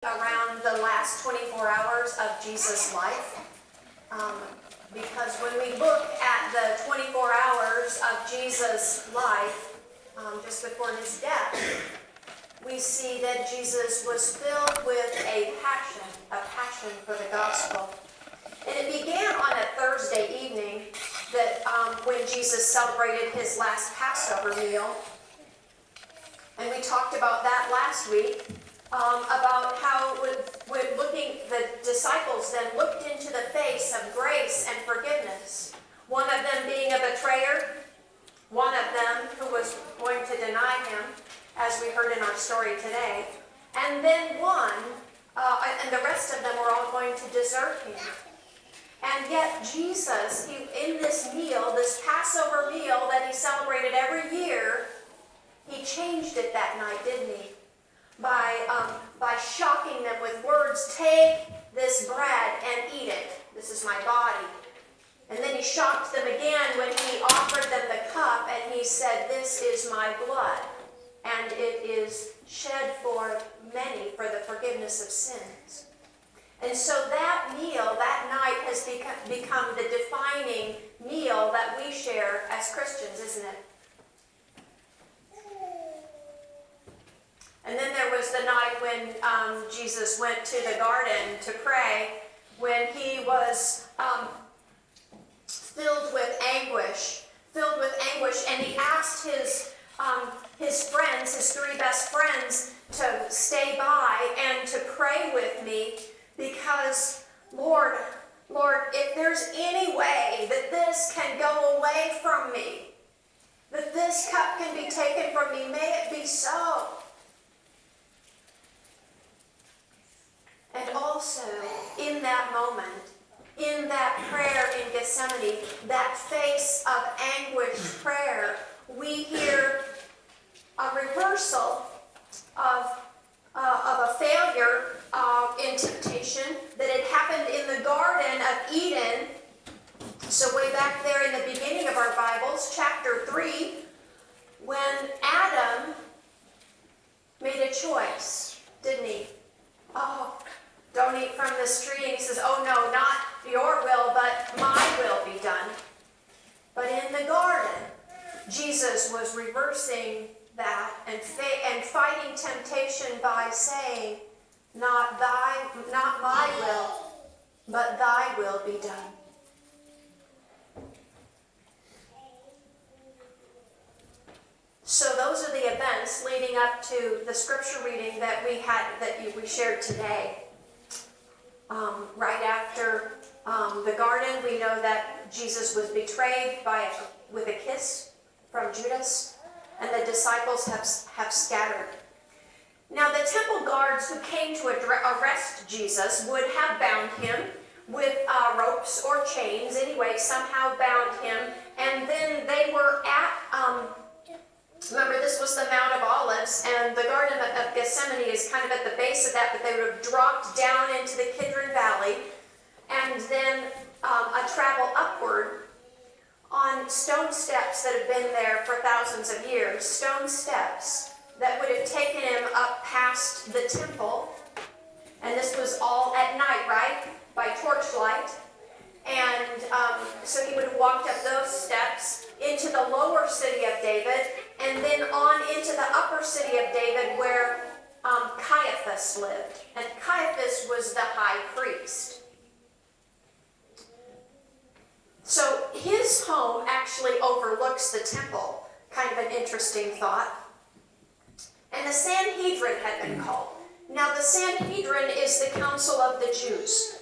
around the last 24 hours of Jesus' life. Because when we look at the 24 hours of Jesus' life, just before his death, we see that Jesus was filled with a passion for the gospel. And it began on a Thursday evening that when Jesus celebrated his last Passover meal. And we talked about that last week, about how the disciples then looked into the face of grace and forgiveness. One of them being a betrayer, one of them who was going to deny him, as we heard in our story today, and then and the rest of them were all going to desert him. And yet Jesus, in this meal, this Passover meal that he celebrated every year, he changed it that night, didn't he? By shocking them with words, "Take this bread and eat it. This is my body." And then he shocked them again when he offered them the cup and he said, "This is my blood, and it is shed for many for the forgiveness of sins." And so that meal, that night, has become the defining meal that we share as Christians, isn't it? And then there was the night when Jesus went to the garden to pray, when he was filled with anguish, and he asked his friends, his three best friends, to stay by and to pray with me, because, Lord, if there's any way that this can go away from me, that this cup can be taken from me, may it be so. And also, in that moment, in that prayer in Gethsemane, that face of anguished prayer, we hear a reversal of a failure in temptation that had happened in the Garden of Eden. So way back there in the beginning of our Bibles, chapter 3, when Adam made a choice, didn't he? Oh, don't eat from this tree. And he says, "Oh no, not your will, but my will be done." But in the garden, Jesus was reversing that and fighting temptation by saying, not my will, but thy will be done. So those are the events leading up to the scripture reading that we shared today. Right after the garden, we know that Jesus was betrayed with a kiss from Judas, and the disciples have scattered. Now, the temple guards who came to arrest Jesus would have bound him with ropes or chains. Anyway, somehow bound him, and then they were remember, this was the Mount of Olives, and the Garden of Gethsemane is kind of at the base of that, but they would have dropped down into the Kidron Valley, and then a travel upward on stone steps that have been there for thousands of years, stone steps that would have taken him up past the temple, and this was all at night, right, by torchlight. And so he would have walked up those steps into the lower city of David, and then on into the upper city of David where Caiaphas lived. And Caiaphas was the high priest. So his home actually overlooks the temple. Kind of an interesting thought. And the Sanhedrin had been called. Now the Sanhedrin is the council of the Jews.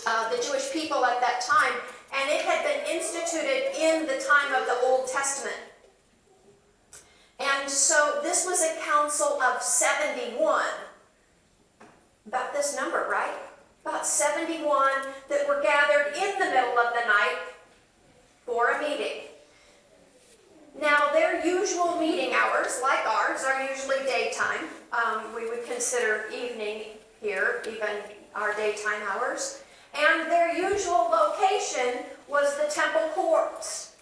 The Jewish people at that time, and it had been instituted in the time of the Old Testament. And so this was a council of 71. About this number, right? About 71 that were gathered in the middle of the night for a meeting. Now, their usual meeting hours, like ours, are usually daytime. We would consider evening here, even our daytime hours. And their usual location was the temple courts.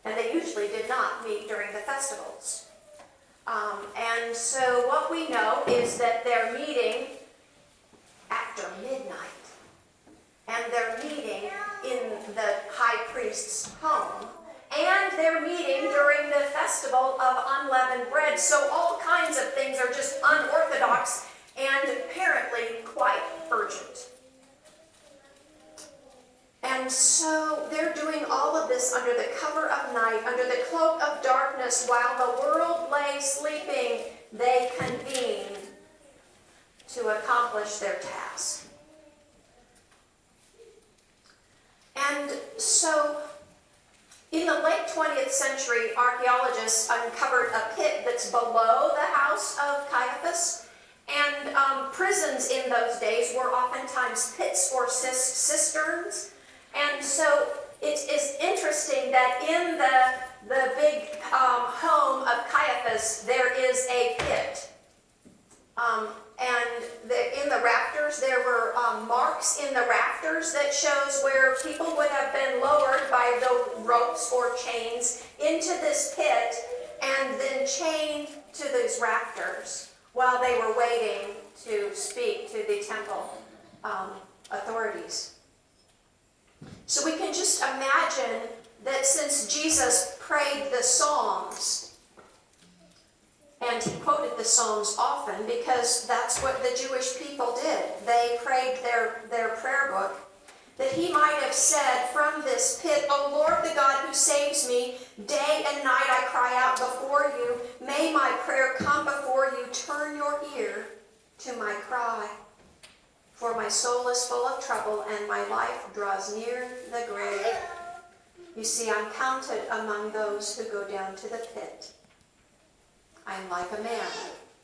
And they usually did not meet during the festivals. And so what we know is that they're meeting after midnight. And they're meeting in the high priest's home. And they're meeting during the festival of unleavened bread. So all kinds of things are just unorthodox and apparently quite urgent. And so they're doing all of this under the cover of night, under the cloak of darkness, while the world lay sleeping. They convene to accomplish their task. And so, in the late 20th century, archaeologists uncovered a pit that's below the house of Caiaphas. And prisons in those days were oftentimes pits or cisterns. And so it is interesting that in the big home of Caiaphas, there is a pit. And in the rafters, there were marks in the rafters that shows where people would have been lowered by the ropes or chains into this pit and then chained to these rafters while they were waiting to speak to the temple authorities. So we can just imagine that since Jesus prayed the Psalms, and he quoted the Psalms often because that's what the Jewish people did. They prayed their prayer book. That he might have said from this pit, O Lord, the God who saves me, day and night I cry out before you. May my prayer come before you. Turn your ear to my cry. For my soul is full of trouble and my life draws near the grave. You see, I'm counted among those who go down to the pit. I'm like a man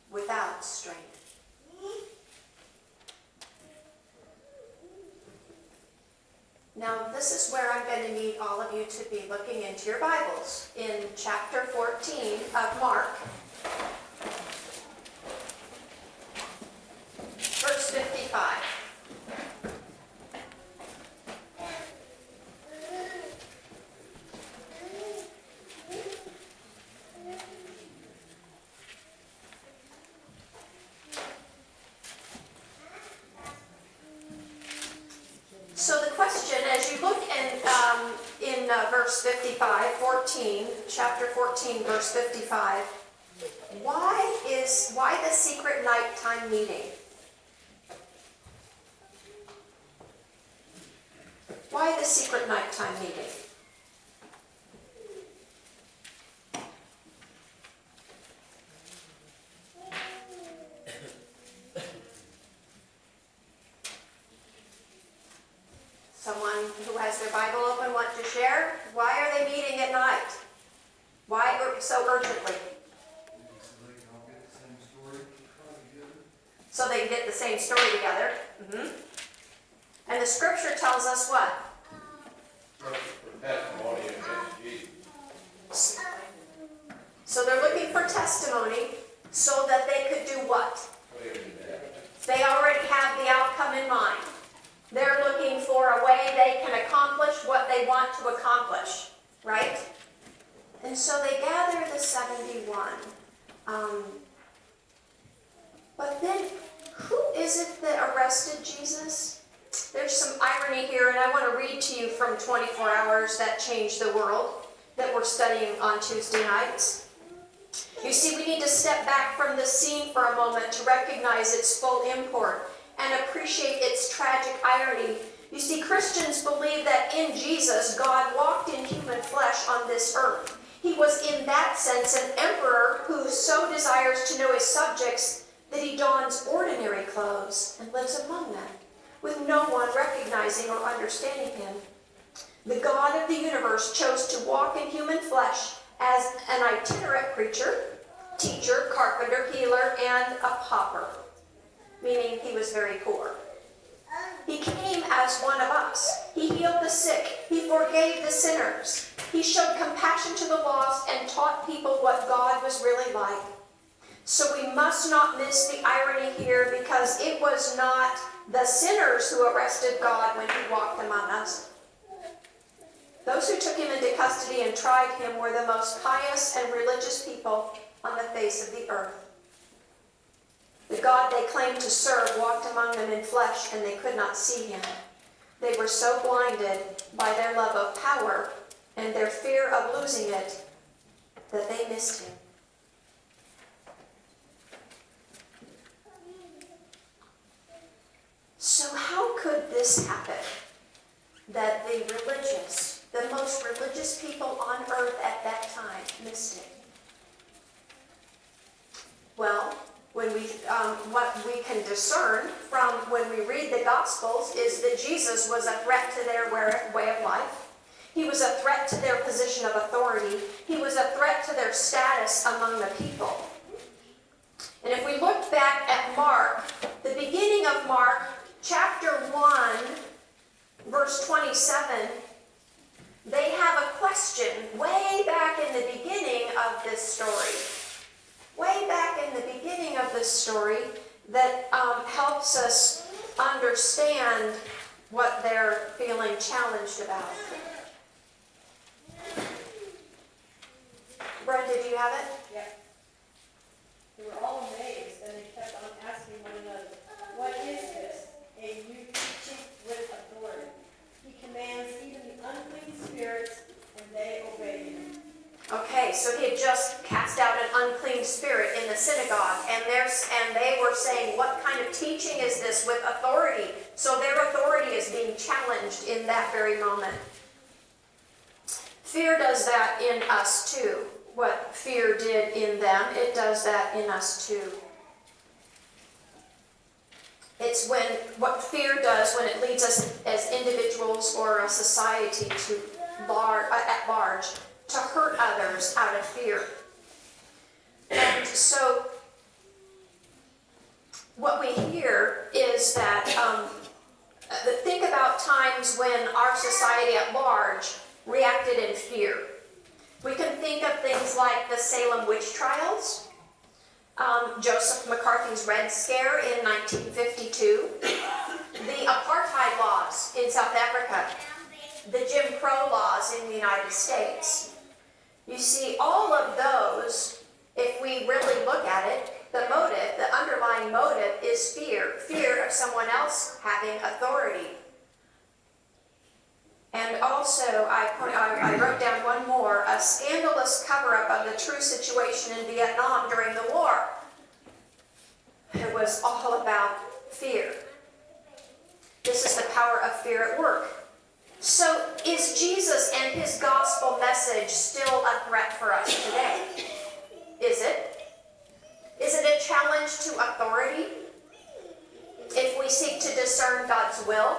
without strength. Now, this is where I'm going to need all of you to be looking into your Bibles. In chapter 14 of Mark, verse 55. So the question, as you look in verse 55, chapter 14, verse 55, why the secret nighttime meeting? Why the secret nighttime meeting? Someone who has their Bible open want to share? Why are they meeting at night? Why so urgently? So they can get the same story together. Mm-hmm. And the scripture tells us what? So they're looking for testimony so that they could do what? They already have the outcome in mind. They're looking for a way they can accomplish what they want to accomplish, right? And so they gather the 71. But then, who is it that arrested Jesus? There's some irony here, and I want to read to you from 24 Hours That Changed the World that we're studying on Tuesday nights. You see, we need to step back from the scene for a moment to recognize its full import and appreciate its tragic irony. You see, Christians believe that in Jesus, God walked in human flesh on this earth. He was in that sense an emperor who so desires to know his subjects that he dons ordinary clothes and lives among them, with no one recognizing or understanding him. The God of the universe chose to walk in human flesh as an itinerant preacher, teacher, carpenter, healer, and a pauper, meaning he was very poor. He came as one of us. He healed the sick. He forgave the sinners. He showed compassion to the lost and taught people what God was really like. So we must not miss the irony here, because it was not the sinners who arrested God when he walked among us. Those who took him into custody and tried him were the most pious and religious people on the face of the earth. The God they claimed to serve walked among them in flesh, and they could not see him. They were so blinded by their love of power and their fear of losing it that they missed him. So how could this happen? That the most religious people on earth at that time missed it? Well, what we can discern from when we read the Gospels is that Jesus was a threat to their way of life. He was a threat to their position of authority. He was a threat to their status among the people. And if we look back at Mark, the beginning of Mark, chapter 1, verse 27, they have a question way back in the beginning of this story. Way back in the beginning of this story that helps us understand what they're feeling challenged about. Brenda, do you have it? Yeah. They were all amazed, and they kept on asking one another, "What is this? A new teaching with authority. He commands even the unclean spirits, and they obey him." Okay, so he had just cast out an unclean spirit in the synagogue, and they were saying, what kind of teaching is this with authority? So their authority is being challenged in that very moment. Fear does that in us too. What fear did in them, it does that in us too. It's what fear does when it leads us as individuals or a society at large to hurt others out of fear. And so what we hear is that think about times when our society at large reacted in fear. We can think of things like the Salem witch trials, Joseph McCarthy's Red Scare in 1952, the apartheid laws in South Africa, the Jim Crow laws in the United States. You see, all of those, if we really look at it, the underlying motive is fear. Fear of someone else having authority. And also, I wrote down one more, a scandalous cover-up of the true situation in Vietnam during the war. It was all about fear. This is the power of fear at work. So, is Jesus and his gospel message still a threat for us today? Is it? Is it a challenge to authority? If we seek to discern God's will,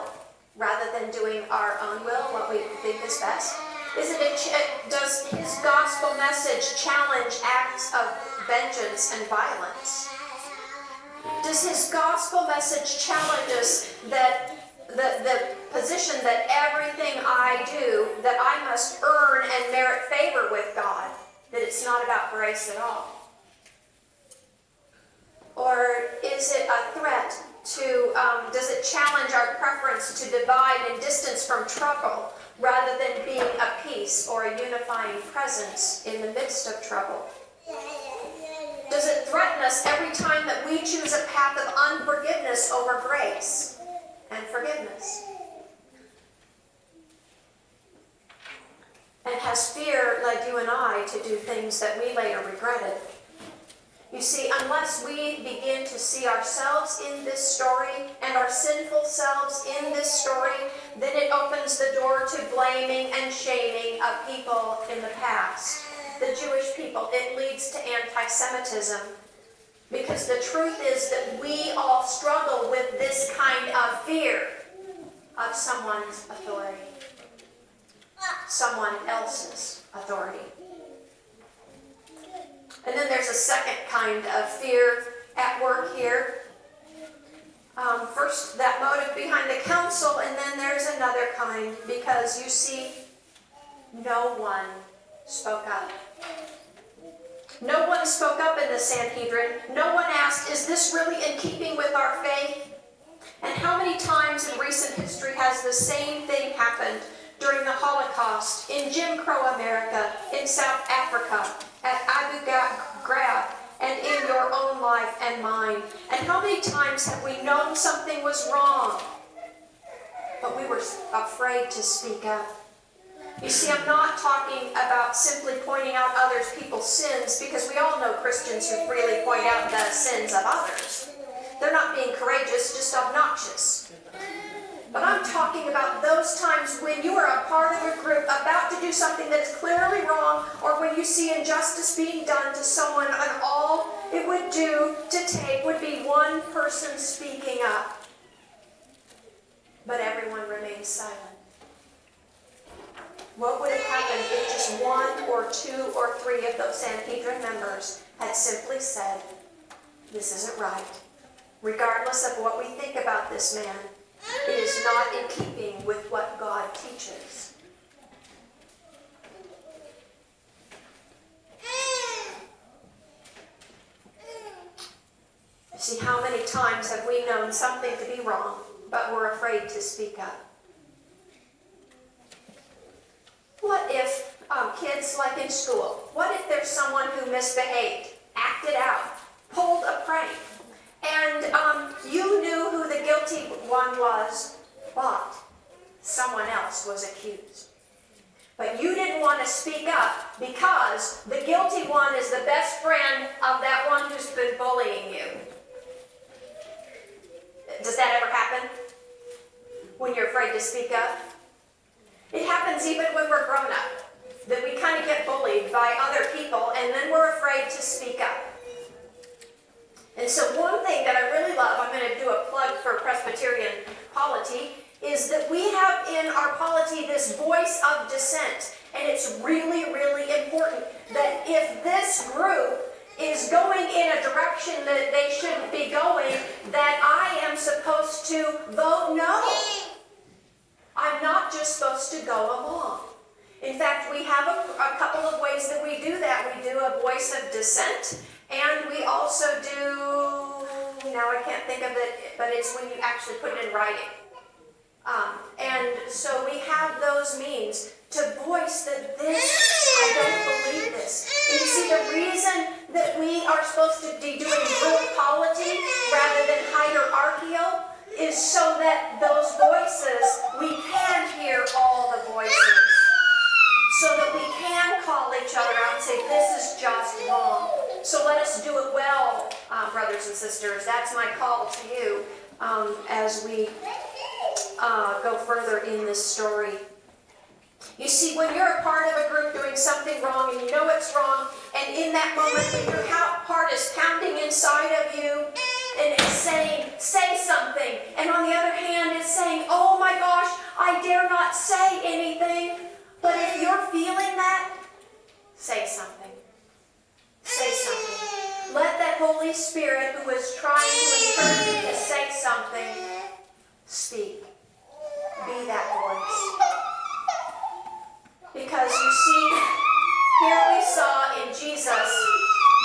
rather than doing our own will, what we think is best? Does his gospel message challenge acts of vengeance and violence? Does his gospel message challenge us that the position that everything I do, that I must earn and merit favor with God, that it's not about grace at all? Or is it a threat to, does it challenge our preference to divide and distance from trouble rather than being a peace or a unifying presence in the midst of trouble? Does it threaten us every time that we choose a path of unforgiveness over grace and forgiveness? And has fear led you and I to do things that we later regretted? You see, unless we begin to see ourselves in this story and our sinful selves in this story, then it opens the door to blaming and shaming of people in the past. The Jewish people, it leads to anti-Semitism. Because the truth is that we all struggle with this kind of fear of someone's authority, someone else's authority. And then there's a second kind of fear at work here. First, that motive behind the council, and then there's another kind, because you see, no one spoke up. No one spoke up in the Sanhedrin. No one asked, is this really in keeping with our faith? And how many times in recent history has the same thing happened? During the Holocaust, in Jim Crow America, in South Africa, at Abu grab and in your own life and mine? And how many times have we known something was wrong, but we were afraid to speak up? You see, I'm not talking about simply pointing out other people's sins, because we all know Christians who freely point out the sins of others. They're not being courageous, just obnoxious. But I'm talking about those times when you are a part of a group about to do something that is clearly wrong, or when you see injustice being done to someone, and all it would do to take would be one person speaking up. But everyone remains silent. What would have happened if just one or two or three of those Sanhedrin members had simply said, "This isn't right. Regardless of what we think about this man, it is not in keeping with what God teaches." See, how many times have we known something to be wrong, but we're afraid to speak up? What if kids, like in school, what if there's someone who misbehaved, acted out, pulled a prank, and you knew who the guilty one was, but someone else was accused? But you didn't want to speak up because the guilty one is the best friend of that one who's been bullying you. Does that ever happen? When you're afraid to speak up? It happens even when we're grown up, that we kind of get bullied by other people, and then we're afraid to speak up. And so one thing that I really love, I'm going to do a plug for Presbyterian polity, is that we have in our polity this voice of dissent. And it's really, really important that if this group is going in a direction that they shouldn't be going, that I am supposed to vote no. I'm not just supposed to go along. In fact, we have a couple of ways that we do that. We do a voice of dissent, and we also do, now I can't think of it, but it's when you actually put it in writing. And so we have those means to voice that I don't believe this. And you see, the reason that we are supposed to be doing group polity rather than hierarchical is so that those voices, we can hear all the voices. So that we can call each other out and say, this is just wrong. So let us do it well, brothers and sisters. That's my call to you as we go further in this story. You see, when you're a part of a group doing something wrong and you know it's wrong, and in that moment when your heart is pounding inside of you and it's saying, say something, and on the other hand it's saying, oh my gosh, I dare not say anything. But if you're feeling that, say something. Say something. Let that Holy Spirit who is trying to encourage you to say something, speak. Be that voice. Because you see, here we saw in Jesus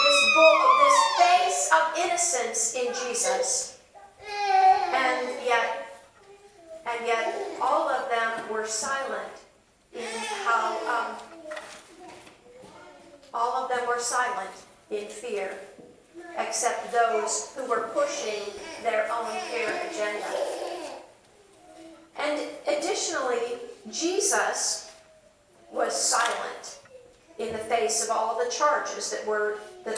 this face of innocence in Jesus. And yet all of them were silent in how all of them were silent in fear, except those who were pushing their own fear agenda. And additionally, Jesus was silent in the face of all the charges that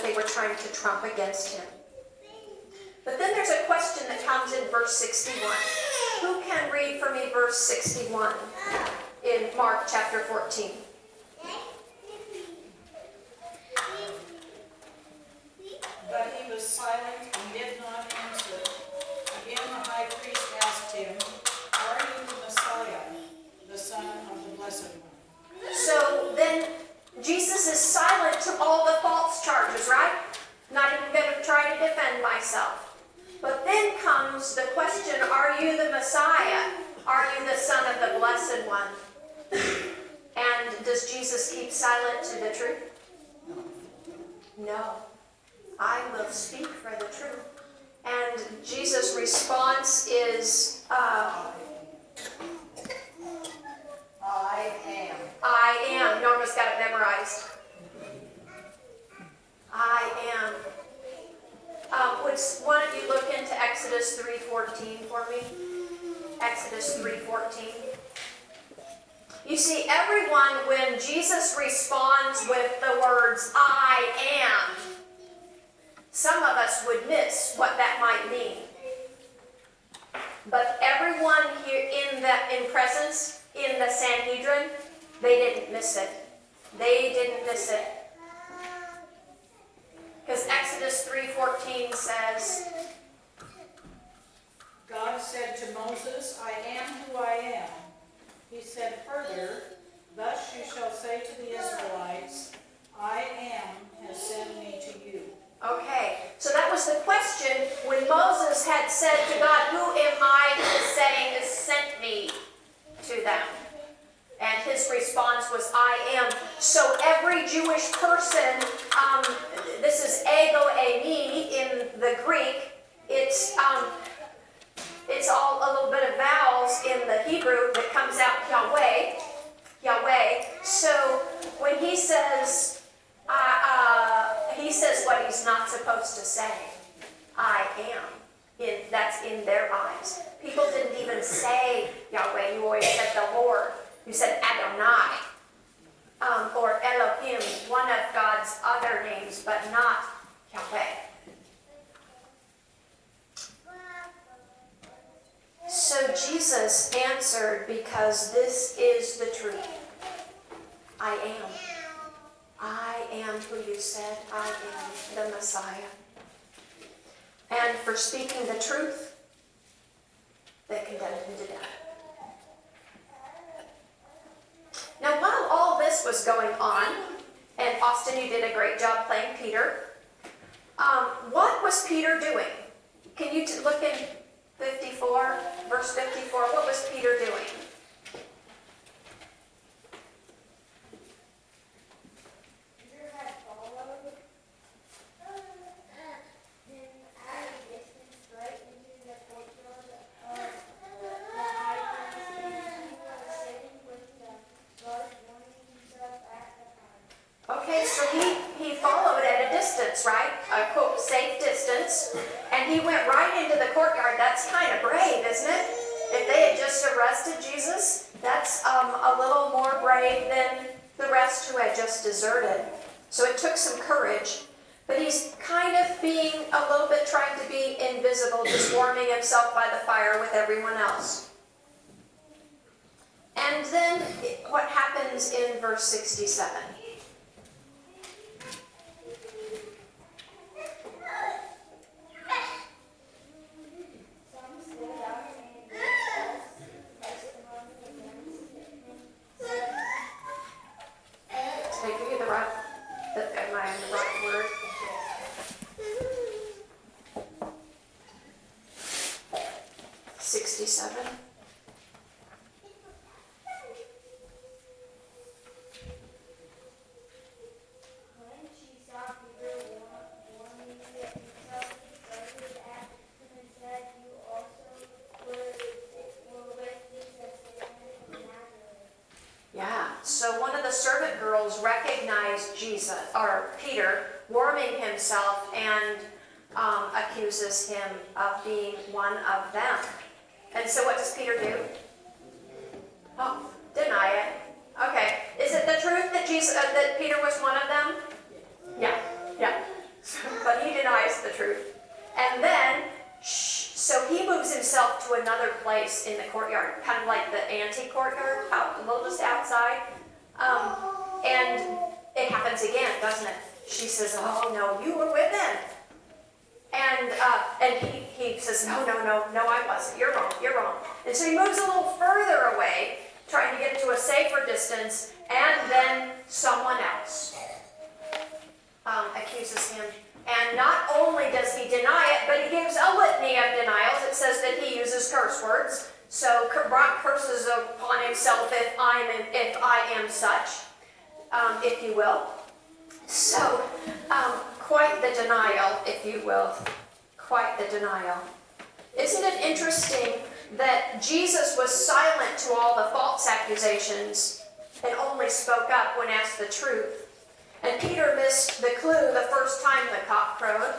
they were trying to trump against him. But then there's a question that comes in verse 61. Who can read for me verse 61 in Mark chapter 14? But he was silent and did not answer. Again the high priest asked him, are you the Messiah, the Son of the Blessed One? So then Jesus is silent to all the false charges, right? Not even going to try to defend myself. But then comes the question, are you the Messiah? Are you the Son of the Blessed One? And does Jesus keep silent to the truth? No. I will speak for the truth. And Jesus' response is, I am. I am. Norma's got it memorized. I Exodus 3:14 for me? Exodus 3:14. You see, everyone, when Jesus responds with the words, I am, some of us would miss what that might mean. But everyone here in presence, in the Sanhedrin, they didn't miss it. They didn't miss it. Because Exodus 3:14 says, God said to Moses, I am who I am. He said further, thus you shall say to the Israelites, I am has sent me to you. okay, so that was the question when Moses had said to God, who am I saying has sent me to them? And his response was, I am. So every Jewish person, this is ego eimi in the Greek. It's all a little bit of vowels in the Hebrew that comes out Yahweh. Yahweh. So when he says what he's not supposed to say. I am. That's in their eyes. People didn't even say Yahweh. You always said the Lord. You said Adonai. Or Elohim, one of God's other names, but not Yahweh. So Jesus answered, because this is the truth. I am. I am who you said I am, the Messiah. And for speaking the truth, they condemned him to death. Now, while all this was going on, and Austin, you did a great job playing Peter, what was Peter doing? Can you look in 54, verse 54, what was Peter doing? Peter had followed him at a distance right into the courtyard of the high priest, and he was sitting with the guards warming himself at the fire. Okay, so he followed at a distance, right? A quote, safe distance. And he went right into the courtyard. That's kind of brave, isn't it? If they had just arrested Jesus, that's a little more brave than the rest who had just deserted. So it took some courage. But he's kind of being a little bit trying to be invisible, just warming himself by the fire with everyone else. And then what happens in verse 67? Some stood up and gave false testimony against him, saying, Did I give you the right, am I in the right word? 67. when she saw Peter warming himself, she started at him and said, You also were with Jesus, the man from Nazareth. Yeah, so one of the servant girls recognized Peter warming himself and accuses him of being one of them. And so what does Peter do? Oh, deny it. Okay, is it the truth that that Peter was one of them? Yeah. But he denies the truth. And then, so he moves himself to another place in the courtyard, kind of like the ante-courtyard, a little just outside. And it happens again, doesn't it? She says, oh no, you were with him. And he says, no, I wasn't. You're wrong. And so he moves a little further away, trying to get to a safer distance, and then someone else accuses him. And not only does he deny it, but he gives a litany of denials. It says that he uses curse words. So brought curses upon himself if I am such, if you will. So quite the denial, if you will. Quite the denial. Isn't it interesting that Jesus was silent to all the false accusations and only spoke up when asked the truth? And Peter missed the clue the first time the cock crowed.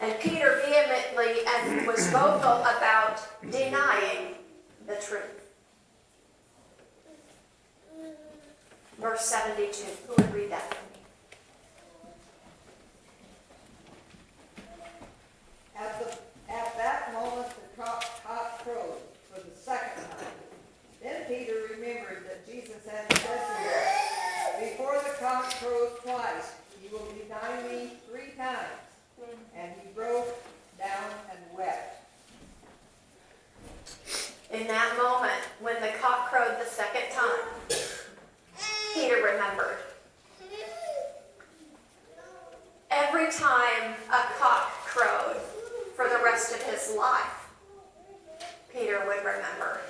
And Peter vehemently and was vocal about denying the truth. Verse 72. Who would read that for me? At that moment the cock crowed for the second time. Then Peter remembered that Jesus had said to him, "Before the cock crows twice, you will deny me 3 times." And he broke down and wept. In that moment, when the cock crowed the second time, Peter remembered. Every time a cock crowed for the rest of his life, Peter would remember.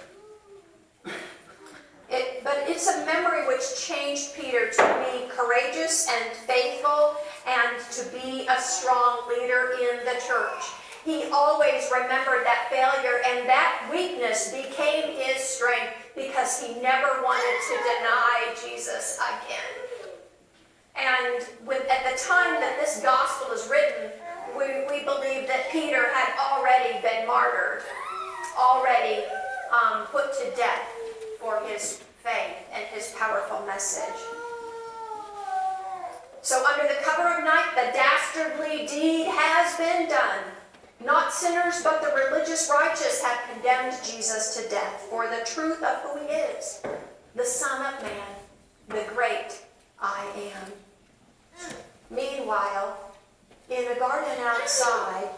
But it's a memory which changed Peter to be courageous and faithful and to be a strong leader in the church. He always remembered that failure, and that weakness became his strength because he never wanted to deny Jesus again. And at the time that this gospel is written, we believe that Peter had already been martyred, already put to death for his faith and his powerful message. So under the cover of night, the dastardly deed has been done. Not sinners, but the religious righteous have condemned Jesus to death for the truth of who he is, the Son of Man, the great I am. Meanwhile, in a garden outside,